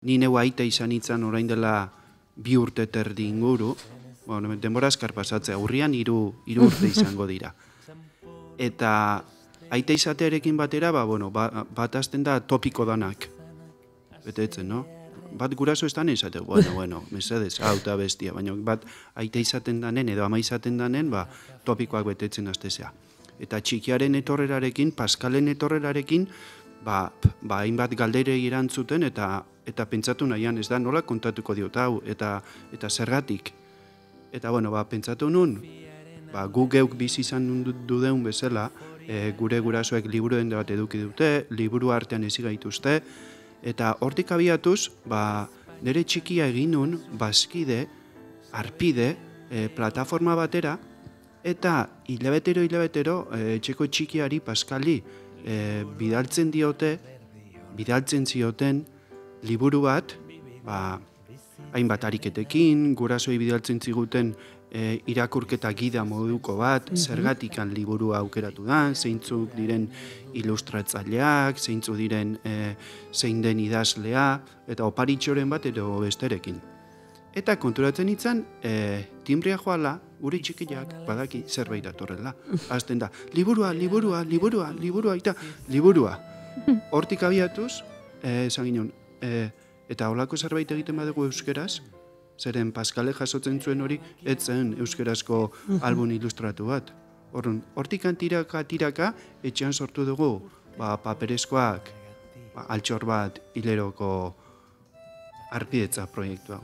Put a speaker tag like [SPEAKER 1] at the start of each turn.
[SPEAKER 1] ni neu aita izan itzan orain dela 2 urte terdi inguru, bueno, denbora askar pasatzea, urrian 3 urte izango dira. Eta aita izatearekin batera, bat azten da topiko danak. Betetzen, no? Bat guraso ez da izate, bueno, mesedez, hau eta bestia, baina bat aita izaten danen edo ama izaten danen, topikoak betetzen aztezea. Eta txikiaren etorrerarekin, Paskalen etorrerarekin, hainbat galdere irantzuten eta pentsatu nahian, ez da nola kontatuko diot hau, eta zergatik. Eta, pentsatu nun, gu geuk bizi izan dudeun bezala, gure gurasoek liburuen bat eduki dute, liburu artean ezi gaituzte, eta hortik abiatuz, nire txikia egin nun, bazkide, arpide, plataforma batera, eta hilabetero, etxeko txikiari, Paskali, bidaltzen zioten liburu bat, hainbat ariketekin, gurasoi bidaltzen ziguten irakurketa gida moduko bat, zergatikan liburua aukeratu da, zeintzuk diren ilustratzaileak, zeintzuk diren zein den idazlea, eta oparitxoren bat edo besterekin. Eta konturatzen itzan, timbria joala, gure txikiak, badaki zerbait datorrela. Azten da, liburua, eta liburua. Hortik abiatuz, esan ginen, eta holako zerbait egiten badugu euskeraz, zeren Paskale jasotzen zuen hori, ez zen euskerazko album ilustratu bat. Hortik tiraka, etxean sortu dugu, paperezkoak, altxor bat, hileroko arpidetza proiektua.